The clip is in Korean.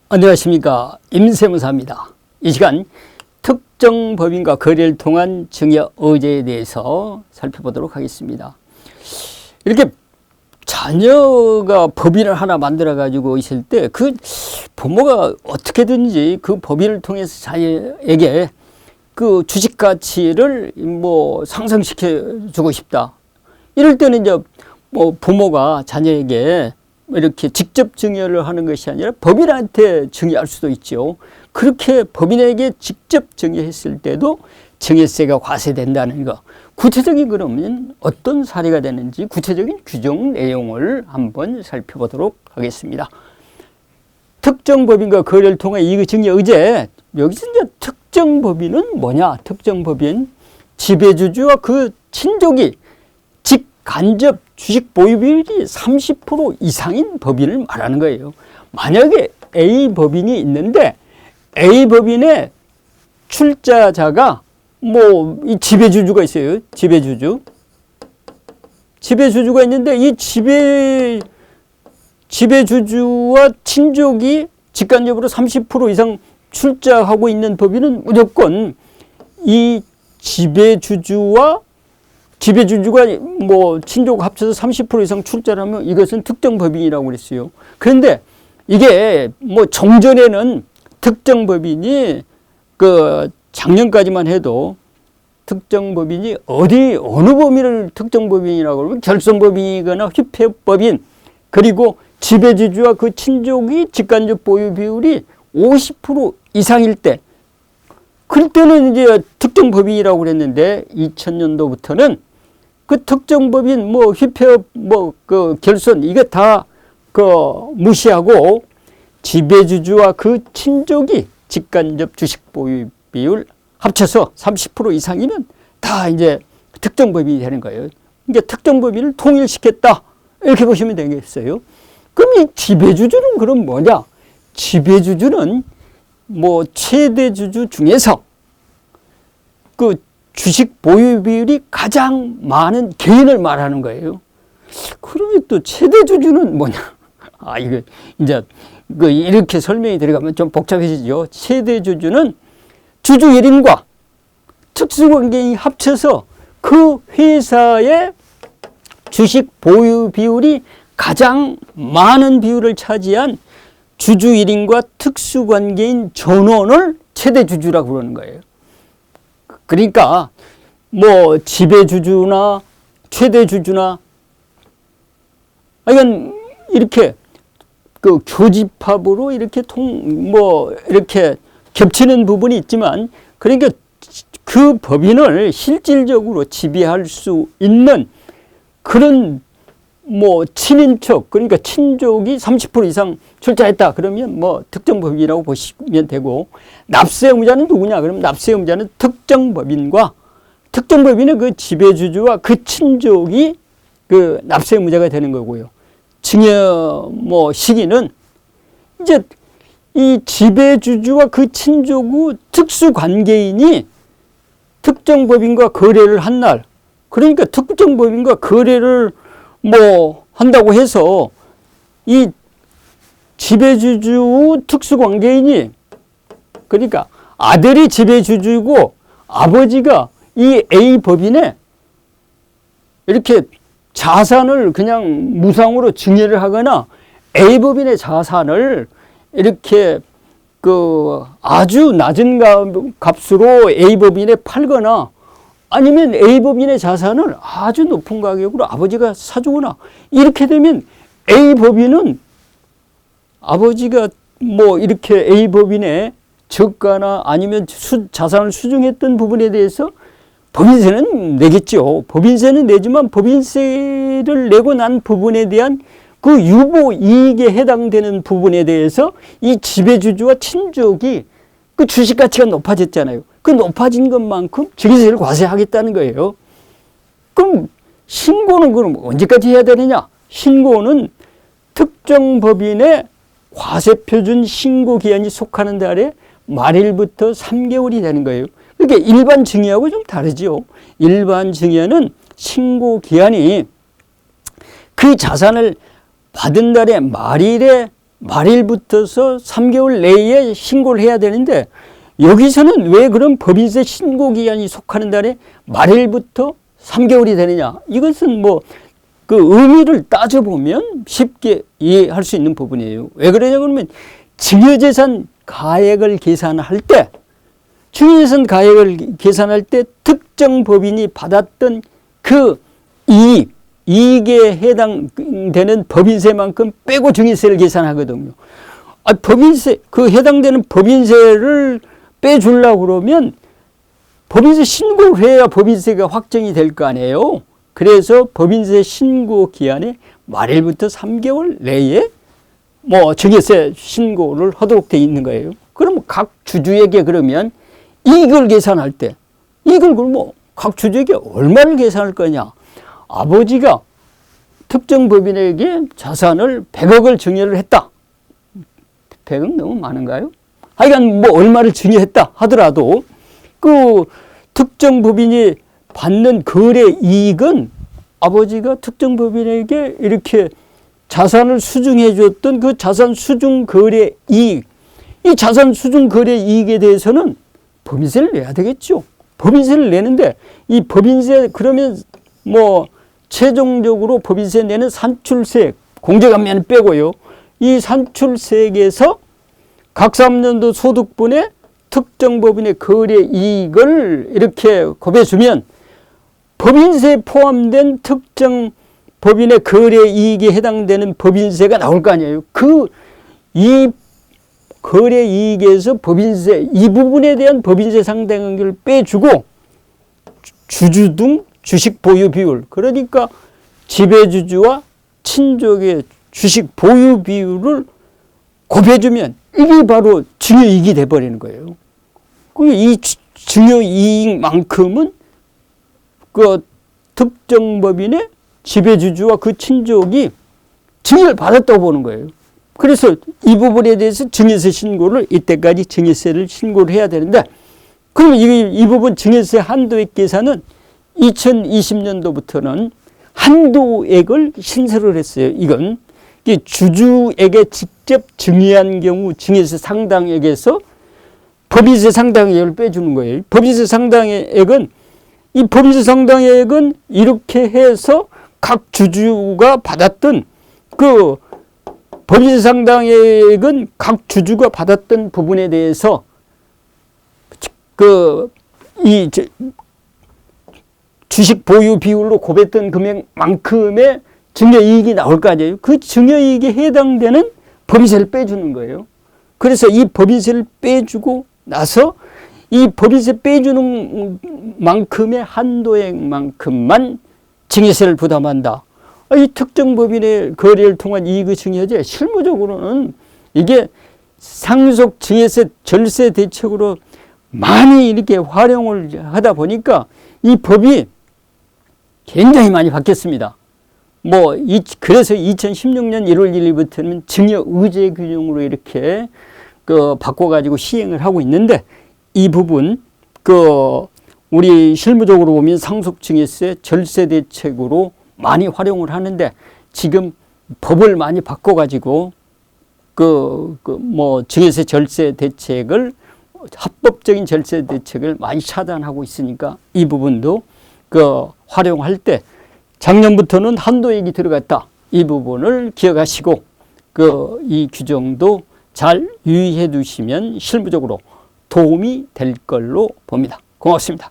안녕하십니까, 임세무사입니다. 이 시간 특정 법인과 거래를 통한 증여의제에 대해서 살펴보도록 하겠습니다. 이렇게 자녀가 법인을 하나 만들어 가지고 있을 때 그 부모가 어떻게든지 그 법인을 통해서 자녀에게 그 주식 가치를 상승시켜 주고 싶다. 이럴 때는 이제 부모가 자녀에게 이렇게 직접 증여를 하는 것이 아니라 법인한테 증여할 수도 있죠. 그렇게 법인에게 직접 증여했을 때도 증여세가 과세된다는 거. 구체적인 그러면 어떤 사례가 되는지 구체적인 규정 내용을 한번 살펴보도록 하겠습니다. 특정 법인과 거래를 통해 이익 증여 의제. 여기서 이제 특정 법인은 뭐냐? 특정 법인 지배주주와 그 친족이 직간접 주식 보유 비율이 30% 이상인 법인을 말하는 거예요. 만약에 A 법인이 있는데 A 법인의 출자자가 이 지배주주가 있어요. 지배주주가 있는데 이 지배주주와 친족이 직간접으로 30% 이상 출자하고 있는 법인은 무조건 이 지배주주가 친족 합쳐서 30% 이상 출자를 하면 이것은 특정 법인이라고 그랬어요. 그런데 이게 정전에는 특정 법인이 작년까지만 해도 특정 법인이 어느 범위를 특정 법인이라고 그러면 결손법인이거나 휘폐법인, 그리고 지배주주와 그 친족이 직간접 보유 비율이 50% 이상일 때, 그럴 때는 이제 특정 법인이라고 그랬는데 2000년도부터는 그 특정 법인 휘폐업 결손 이거 다 무시하고 지배주주와 그 친족이 직간접 주식 보유 비율 합쳐서 30% 이상이면 다 이제 특정 법인이 되는 거예요. 이게 특정 법인을 통일시켰다 이렇게 보시면 되겠어요. 그럼 이 지배주주는 그럼 뭐냐? 지배주주는 최대 주주 중에서 그 주식 보유 비율이 가장 많은 개인을 말하는 거예요. 그러면 또 최대 주주는 뭐냐? 이거 이제 이렇게 설명이 들어가면 좀 복잡해지죠. 최대 주주는 주주 1인과 특수관계인이 합쳐서 그 회사의 주식 보유 비율이 가장 많은 비율을 차지한 주주 1인과 특수관계인 전원을 최대주주라고 그러는 거예요. 그러니까 지배주주나 최대주주나 이건 이렇게 교집합으로 이렇게 이렇게 겹치는 부분이 있지만, 그러니까 그 법인을 실질적으로 지배할 수 있는 그런 친인척, 그러니까 친족이 30% 이상 출자했다 그러면 특정 법인이라고 보시면 되고, 납세 의무자는 누구냐? 그럼 납세 의무자는 특정 법인과 특정 법인의 그 지배주주와 그 친족이 그 납세 의무자가 되는 거고요. 증여 시기는 이제 이 지배주주와 그 친족의 특수관계인이 특정 법인과 거래를 한 날, 그러니까 특정 법인과 거래를 한다고 해서 이 지배주주 특수관계인이, 그러니까 아들이 지배주주이고 아버지가 이 A 법인에 이렇게 자산을 그냥 무상으로 증여를 하거나 A 법인의 자산을 이렇게 아주 낮은 값으로 A 법인에 팔거나, 아니면 A 법인의 자산을 아주 높은 가격으로 아버지가 사주거나, 이렇게 되면 A 법인은 아버지가 이렇게 A 법인의 저가나 아니면 자산을 수중했던 부분에 대해서 법인세는 내겠죠. 법인세는 내지만 법인세를 내고 난 부분에 대한 그 유보 이익에 해당되는 부분에 대해서 이 지배주주와 친족이 그 주식 가치가 높아졌잖아요. 그 높아진 것만큼 증여세를 과세하겠다는 거예요. 그럼 신고는 그럼 언제까지 해야 되느냐? 신고는 특정 법인의 과세표준 신고 기한이 속하는 달에 말일부터 3개월이 되는 거예요. 그러니까 일반 증여하고 좀 다르죠. 일반 증여는 신고 기한이 그 자산을 받은 달에 말일에 말일부터서 3개월 내에 신고를 해야 되는데 여기서는 왜 그럼 법인세 신고기간이 속하는 달에 말일부터 3개월이 되느냐. 이것은 뭐 그 의미를 따져보면 쉽게 이해할 수 있는 부분이에요. 왜 그러냐 그러면 증여재산 가액을 계산할 때 증여재산 가액을 계산할 때 특정 법인이 받았던 그 이익에 해당되는 법인세만큼 빼고 증여세를 계산하거든요. 법인세, 그 해당되는 법인세를 빼주려고 그러면 법인세 신고를 해야 법인세가 확정이 될 거 아니에요. 그래서 법인세 신고 기한에 말일부터 3개월 내에 뭐 증여세 신고를 하도록 돼 있는 거예요. 그럼 각 주주에게 그러면 이익을 계산할 때 이익을 뭐 각 주주에게 얼마를 계산할 거냐. 아버지가 특정 법인에게 자산을 100억을 증여를 했다. 100억 너무 많은가요? 하여간 뭐 얼마를 증여했다 하더라도 그 특정 법인이 받는 거래 이익은 아버지가 특정 법인에게 이렇게 자산을 수중해 줬던 그 자산 수중 거래 이익, 이 자산 수중 거래 이익에 대해서는 법인세를 내야 되겠죠. 법인세를 내는데 이 법인세 그러면 뭐 최종적으로 법인세 내는 산출세액, 공제감면 빼고요. 이 산출세액에서 각 3년도 소득분의 특정 법인의 거래 이익을 이렇게 곱해주면 법인세에 포함된 특정 법인의 거래 이익에 해당되는 법인세가 나올 거 아니에요. 이 거래 이익에서 법인세 이 부분에 대한 법인세 상당액을 빼주고 주주 등 주식 보유 비율, 그러니까 지배주주와 친족의 주식 보유 비율을 곱해주면 이게 바로 증여이익이 돼버리는 거예요. 이 증여이익만큼은 그 특정 법인의 지배주주와 그 친족이 증여를 받았다고 보는 거예요. 그래서 이 부분에 대해서 증여세 신고를 이때까지 증여세를 신고를 해야 되는데 그럼 이 부분 증여세 한도액 계산은 2020년도부터는 한도액을 신설을 했어요. 이건 주주에게 직접 증여한 경우 증여세 상당액에서 법인세 상당액을 빼주는 거예요. 법인세 상당액은 이 법인세 상당액은 이렇게 해서 각 주주가 받았던 그 법인세 상당액은 각 주주가 받았던 부분에 대해서 이 주식 보유 비율로 곱했던 금액만큼의 증여이익이 나올 거 아니에요. 그 증여이익에 해당되는 법인세를 빼주는 거예요. 그래서 이 법인세를 빼주고 나서 이 법인세 빼주는 만큼의 한도액만큼만 증여세를 부담한다. 이 특정 법인의 거래를 통한 이익의 증여제 실무적으로는 이게 상속 증여세 절세 대책으로 많이 이렇게 활용을 하다 보니까 이 법이 굉장히 많이 바뀌었습니다. 그래서 2016년 1월 1일부터는 증여의제 규정으로 이렇게 바꿔가지고 시행을 하고 있는데 이 부분, 우리 실무적으로 보면 상속증여세 절세 대책으로 많이 활용을 하는데 지금 법을 많이 바꿔가지고 증여세 절세 대책을 합법적인 절세 대책을 많이 차단하고 있으니까 이 부분도 활용할 때 작년부터는 한도액이 들어갔다. 이 부분을 기억하시고 이 규정도 잘 유의해 두시면 실무적으로 도움이 될 걸로 봅니다. 고맙습니다.